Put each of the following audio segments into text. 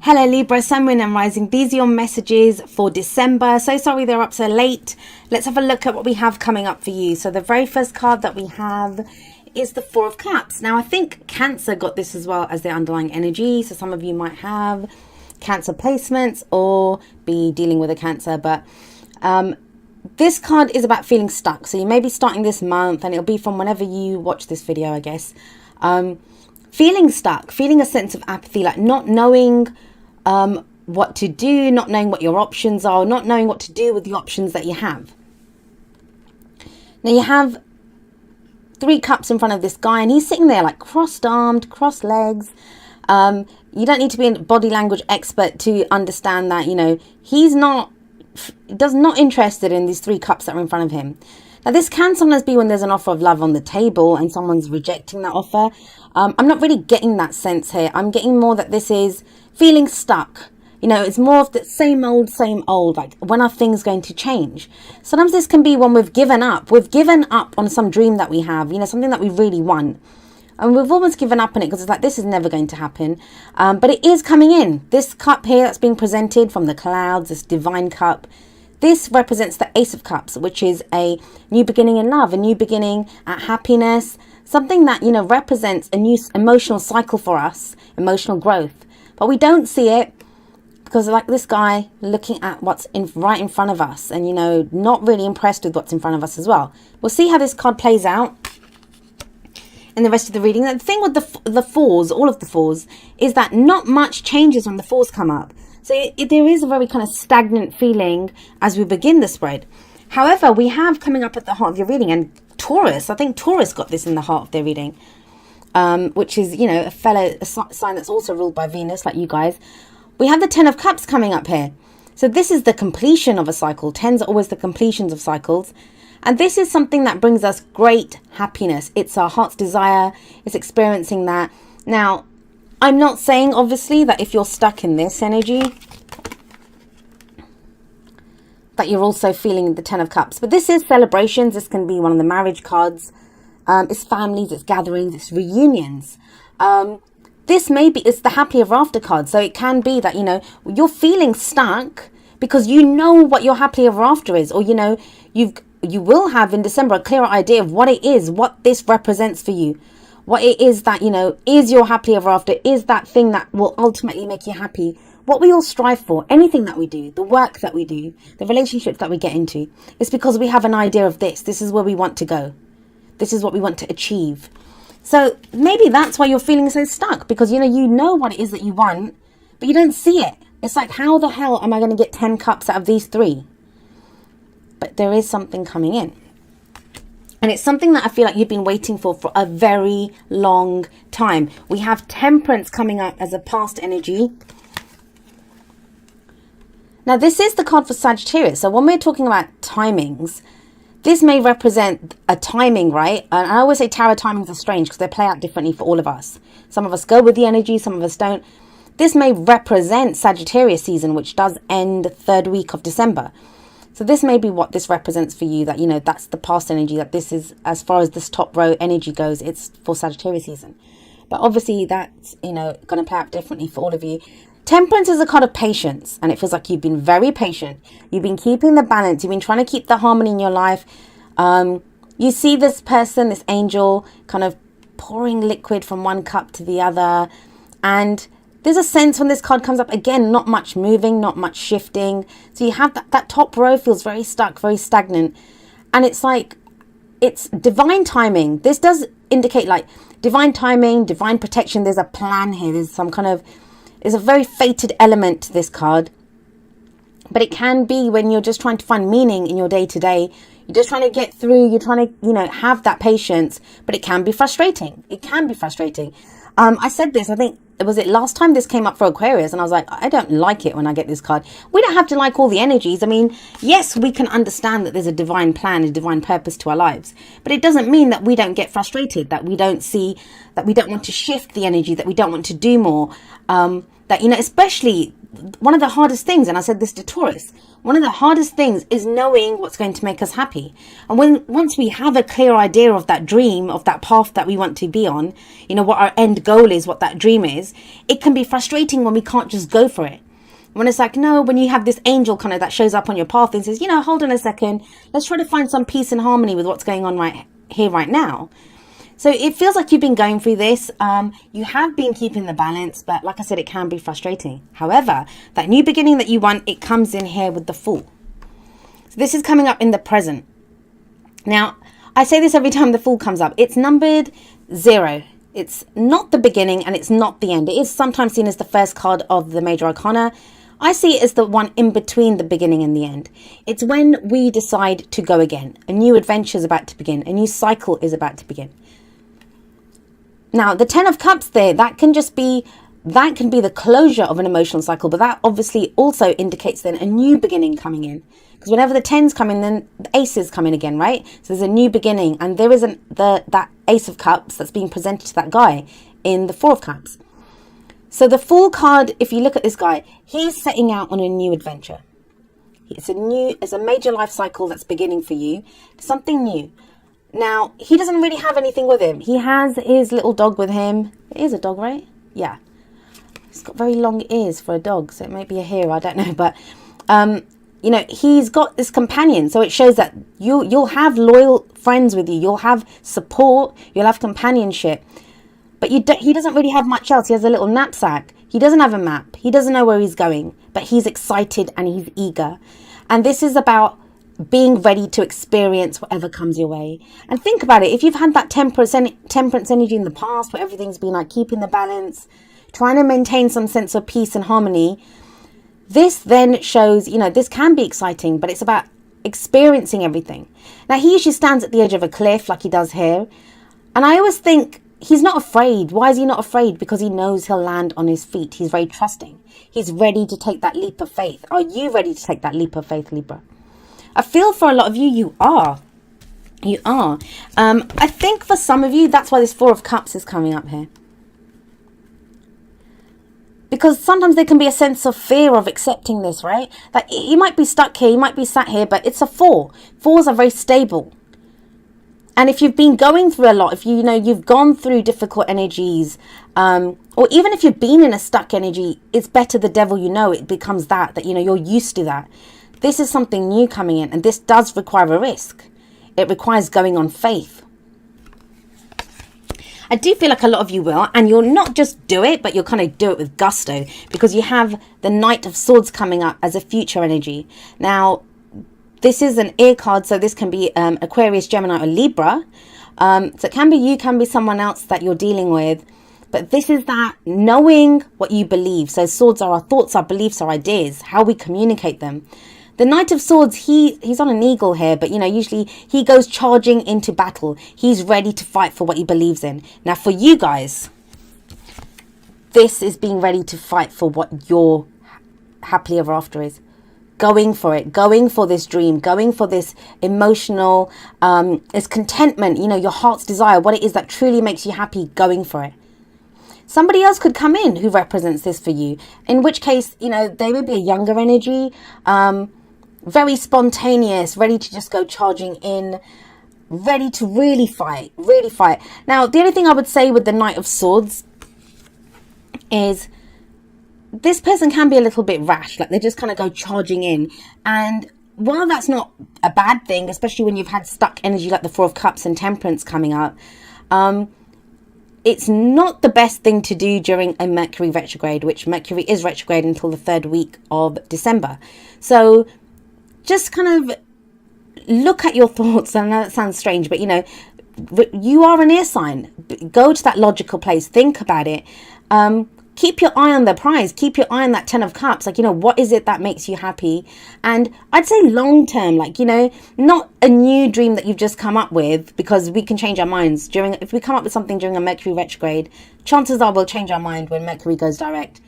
Hello Libra, Sun, Moon and Rising. These are your messages for December. So sorry they're up so late. Let's have a look at what we have coming up for you. So the very first card that we have is the Four of Cups. Now I think Cancer got this as well as their underlying energy. So some of you might have Cancer placements or be dealing with a Cancer. But this card is about feeling stuck. So you may be starting this month and it'll be from whenever you watch this video, I guess. Feeling stuck, feeling a sense of apathy, like not knowing what to do, not knowing what your options are, not knowing what to do with the options that you have. Now you have 3 cups in front of this guy and he's sitting there like crossed armed, crossed legs. You don't need to be a body language expert to understand that, you know, he's not interested in these 3 cups that are in front of him. Now this can sometimes be when there's an offer of love on the table and someone's rejecting that offer. I'm not really getting that sense here. I'm getting more that this is feeling stuck. You know, it's more of the same old, like when are things going to change? Sometimes this can be when we've given up. We've given up on some dream that we have, you know, something that we really want. And we've almost given up on it because it's like, this is never going to happen. But it is coming in. This cup here that's being presented from the clouds, this divine cup, this represents the Ace of Cups, which is a new beginning in love, a new beginning at happiness, something that, you know, represents a new emotional cycle for us, emotional growth. But we don't see it because like this guy looking at what's right in front of us and, you know, not really impressed with what's in front of us as well. We'll see how this card plays out in the rest of the reading. The thing with the fours, all of the fours, is that not much changes when the fours come up. So there is a very kind of stagnant feeling as we begin the spread. However, we have coming up at the heart of your reading, and Taurus, I think Taurus got this in the heart of their reading, which is, you know, a sign that's also ruled by Venus, like you guys. We have the 10 of Cups coming up here. So this is the completion of a cycle. 10s are always the completions of cycles. And this is something that brings us great happiness. It's our heart's desire. It's experiencing that. Now, I'm not saying, obviously, that if you're stuck in this energy, that you're also feeling the 10 of Cups. But this is celebrations. This can be one of the marriage cards. It's families, it's gatherings, it's reunions. This maybe it's the happy ever after card. So it can be that, you know, you're feeling stuck because you know what your happy ever after is. Or, you know, you will have in December a clearer idea of what it is, what this represents for you. What it is that, you know, is your happy ever after, is that thing that will ultimately make you happy. What we all strive for, anything that we do, the work that we do, the relationships that we get into, it's because we have an idea of this. This is where we want to go. This is what we want to achieve. So maybe that's why you're feeling so stuck, because, you know what it is that you want, but you don't see it. It's like, how the hell am I going to get 10 cups out of these 3? But there is something coming in. And it's something that I feel like you've been waiting for a very long time. We have Temperance coming up as a past energy. Now, this is the card for Sagittarius. So when we're talking about timings, this may represent a timing, right? And I always say tarot timings are strange because they play out differently for all of us. Some of us go with the energy, some of us don't. This may represent Sagittarius season, which does end the 3rd week of December. So this may be what this represents for you, that, you know, that's the past energy, that this is, as far as this top row energy goes, it's for Sagittarius season. But obviously that's, you know, going to play out differently for all of you. Temperance is a card of patience, and it feels like you've been very patient. You've been keeping the balance. You've been trying to keep the harmony in your life. You see this person, this angel, kind of pouring liquid from one cup to the other. And there's a sense when this card comes up, again, not much moving, not much shifting. So you have that top row feels very stuck, very stagnant. And it's like, it's divine timing. This does indicate like divine timing, divine protection. There's a plan here. There's some kind of, there's a very fated element to this card. But it can be when you're just trying to find meaning in your day to day. You're just trying to get through. You're trying to, you know, have that patience. But it can be frustrating. It can be frustrating. I said this, I think, was it last time this came up for Aquarius, and I was like, I don't like it when I get this card. We don't have to like all the energies. I mean, yes, we can understand that there's a divine plan, a divine purpose to our lives, but it doesn't mean that we don't get frustrated, that we don't see, that we don't want to shift the energy, that we don't want to do more, that, you know, especially one of the hardest things, and I said this to Taurus, one of the hardest things is knowing what's going to make us happy. And once we have a clear idea of that dream, of that path that we want to be on, you know, what our end goal is, what that dream is, it can be frustrating when we can't just go for it. When it's like, no, when you have this angel kind of that shows up on your path and says, you know, hold on a second, let's try to find some peace and harmony with what's going on right here, right now. So it feels like you've been going through this. You have been keeping the balance, but like I said, it can be frustrating. However, that new beginning that you want, it comes in here with the Fool. So this is coming up in the present. Now, I say this every time the Fool comes up. It's numbered 0. It's not the beginning and it's not the end. It is sometimes seen as the first card of the Major Arcana. I see it as the one in between the beginning and the end. It's when we decide to go again. A new adventure is about to begin. A new cycle is about to begin. Now, the 10 of Cups there, that can be the closure of an emotional cycle, but that obviously also indicates then a new beginning coming in. Because whenever the 10s come in, then the aces come in again, right? So there's a new beginning, and there isn't that Ace of Cups that's being presented to that guy in the 4 of Cups. So the Fool card, if you look at this guy, he's setting out on a new adventure. It's a major life cycle that's beginning for you, something new. Now, he doesn't really have anything with him. He has his little dog with him. It is a dog, right? Yeah. He's got very long ears for a dog, so it may be a hare, I don't know. But, you know, he's got this companion. So it shows that you'll have loyal friends with you. You'll have support. You'll have companionship. But he doesn't really have much else. He has a little knapsack. He doesn't have a map. He doesn't know where he's going. But he's excited and he's eager. And this is about being ready to experience whatever comes your way. And think about it. If you've had that temperance energy in the past, where everything's been like keeping the balance, trying to maintain some sense of peace and harmony, this then shows, you know, this can be exciting, but it's about experiencing everything. Now, he usually stands at the edge of a cliff like he does here. And I always think, he's not afraid. Why is he not afraid? Because he knows he'll land on his feet. He's very trusting. He's ready to take that leap of faith. Are you ready to take that leap of faith, Libra? I feel for a lot of you, you are. You are. I think for some of you, that's why this 4 of Cups is coming up here. Because sometimes there can be a sense of fear of accepting this, right? Like, you might be stuck here, you might be sat here, but it's a 4. 4s are very stable. And if you've been going through a lot, if you know you've gone through difficult energies, or even if you've been in a stuck energy, it's better the devil you know. It becomes that you know you're used to that. This is something new coming in, and this does require a risk. It requires going on faith. I do feel like a lot of you will, and you'll not just do it, but you'll kind of do it with gusto, because you have the Knight of Swords coming up as a future energy. Now, this is an air card, so this can be Aquarius, Gemini, or Libra. So it can be you, can be someone else that you're dealing with. But this is that knowing what you believe. So swords are our thoughts, our beliefs, our ideas, how we communicate them. The Knight of Swords, he's on an eagle here, but, you know, usually he goes charging into battle. He's ready to fight for what he believes in. Now, for you guys, this is being ready to fight for what your happily ever after is. Going for it, going for this dream, going for this emotional, this contentment, you know, your heart's desire, what it is that truly makes you happy, going for it. Somebody else could come in who represents this for you, in which case, you know, they would be a younger energy, very spontaneous, ready to just go charging in, ready to really fight, really fight. Now, the only thing I would say with the Knight of Swords is this person can be a little bit rash, like they just kind of go charging in. And while that's not a bad thing, especially when you've had stuck energy like the 4 of Cups and Temperance coming up, it's not the best thing to do during a Mercury retrograde, which Mercury is retrograde until the 3rd week of December. So just kind of look at your thoughts. I know that sounds strange, but, you know, you are an air sign. Go to that logical place. Think about it. Keep your eye on the prize. Keep your eye on that 10 of Cups. Like, you know, what is it that makes you happy? And I'd say long term, like, you know, not a new dream that you've just come up with, because we can change our minds if we come up with something during a Mercury retrograde, chances are we'll change our mind when Mercury goes direct.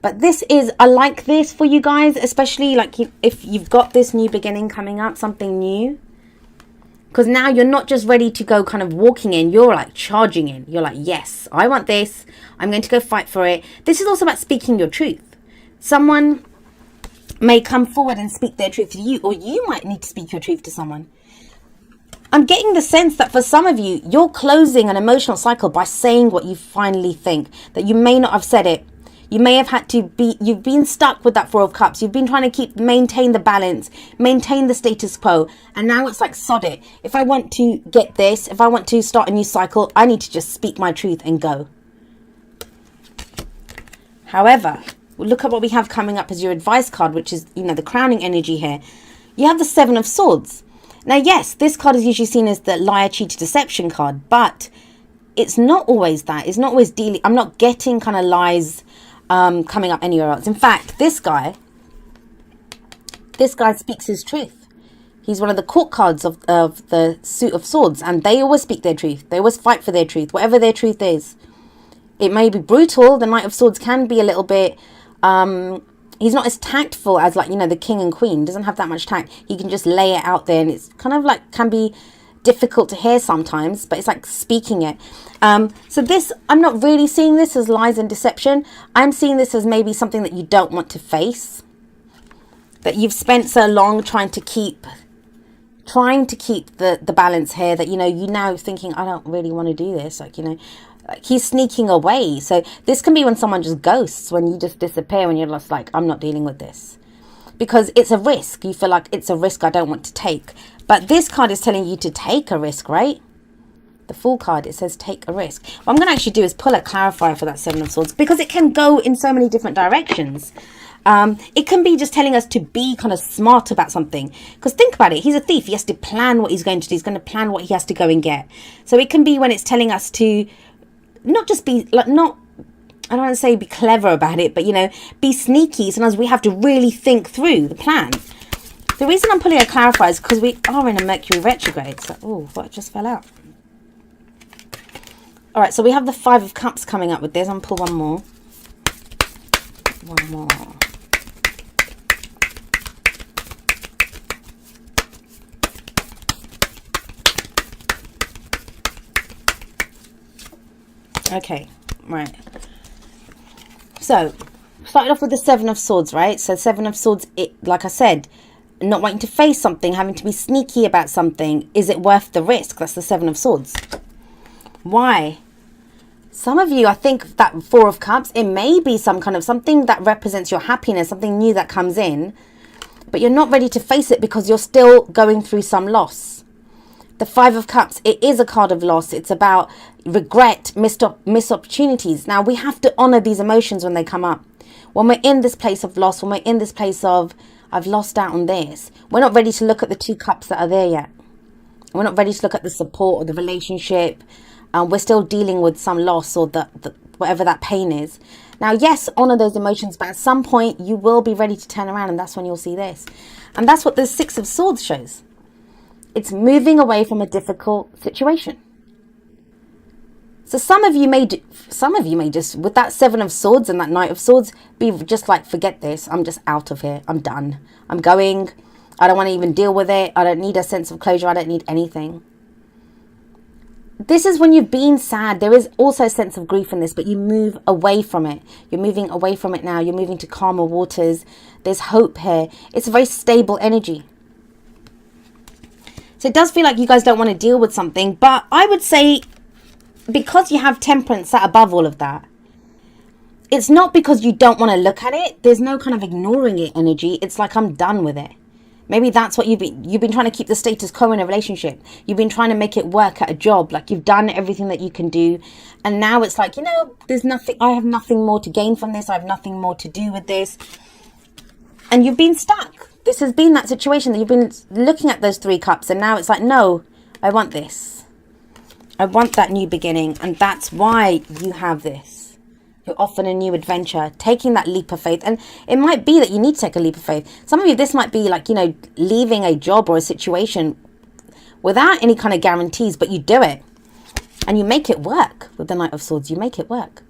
But this is, I like this for you guys, especially like if you've got this new beginning coming up, something new. Because now you're not just ready to go kind of walking in, you're like charging in. You're like, yes, I want this. I'm going to go fight for it. This is also about speaking your truth. Someone may come forward and speak their truth to you, or you might need to speak your truth to someone. I'm getting the sense that for some of you, you're closing an emotional cycle by saying what you finally think, that you may not have said it. You may have had to be, you've been stuck with that Four of Cups. You've been trying to maintain the balance, maintain the status quo. And now it's like, sod it. If I want to get this, if I want to start a new cycle, I need to just speak my truth and go. However, look at what we have coming up as your advice card, which is, you know, the crowning energy here. You have the Seven of Swords. Now, yes, this card is usually seen as the liar, cheater, deception card, but it's not always that. It's not always dealing. I'm not getting kind of lies coming up anywhere else. In fact, this guy speaks his truth. He's one of the court cards of the Suit of Swords, and they always speak their truth. They always fight for their truth, whatever their truth is. It may be brutal. The Knight of Swords can be a little bit, he's not as tactful as, like, you know, the King and Queen. Doesn't have that much tact. He can just lay it out there, and it's kind of like, can be difficult to hear sometimes, but it's like speaking it. So this, I'm not really seeing this as lies and deception. I'm seeing this as maybe something that you don't want to face, that you've spent so long trying to keep the balance here, that, you know, you now thinking, I don't really want to do this, like, you know, like he's sneaking away. So this can be when someone just ghosts, when you just disappear, when you're just like, I'm not dealing with this, because it's a risk. You feel like it's a risk I don't want to take. But this card is telling you to take a risk, right? The Fool card, it says take a risk. What I'm going to actually do is pull a clarifier for that Seven of Swords, because it can go in so many different directions. It can be just telling us to be kind of smart about something. Because think about it, he's a thief. He has to plan what he's going to do. He's going to plan what he has to go and get. So it can be when it's telling us to not just be, like, not, I don't want to say be clever about it, but, you know, be sneaky. Sometimes we have to really think through the plan. The reason I'm pulling a clarifier is because we are in a Mercury retrograde. So, oh, what just fell out? All right, so we have the Five of Cups coming up with this. I'm going to pull one more. One more. Okay, right. So, started off with the Seven of Swords, right? So, Seven of Swords, it, like I said, not wanting to face something, having to be sneaky about something. Is it worth the risk? That's the Seven of Swords. Why? Some of you, I think that Four of Cups, it may be some kind of something that represents your happiness, something new that comes in, but you're not ready to face it because you're still going through some loss. The Five of Cups, it is a card of loss. It's about regret, missed opportunities. Now, we have to honor these emotions when they come up. When we're in this place of loss, when we're in this place of, I've lost out on this, we're not ready to look at the two cups that are there yet. We're not ready to look at the support or the relationship. We're still dealing with some loss or the whatever that pain is. Now, yes, honor those emotions, but at some point you will be ready to turn around, and that's when you'll see this. And that's what the Six of Swords shows. It's moving away from a difficult situation. So some of you may just, with that Seven of Swords and that Knight of Swords, be just like, forget this. I'm just out of here. I'm done. I'm going. I don't want to even deal with it. I don't need a sense of closure. I don't need anything. This is when you've been sad. There is also a sense of grief in this, but you move away from it. You're moving away from it now. You're moving to calmer waters. There's hope here. It's a very stable energy. So it does feel like you guys don't want to deal with something, but I would say, because you have Temperance sat above all of that, it's not because you don't want to look at it. There's no kind of ignoring it energy. It's like, I'm done with it. Maybe that's what you've been trying to keep the status quo in a relationship. You've been trying to make it work at a job. Like, you've done everything that you can do. And now it's like, you know, there's nothing, I have nothing more to gain from this. I have nothing more to do with this. And you've been stuck. This has been that situation that you've been looking at those three cups. And now it's like, no, I want this. I want that new beginning. And that's why you have this. You're off on a new adventure, taking that leap of faith. And it might be that you need to take a leap of faith. Some of you, this might be like, you know, leaving a job or a situation without any kind of guarantees, but you do it and you make it work with the Knight of Swords. You make it work.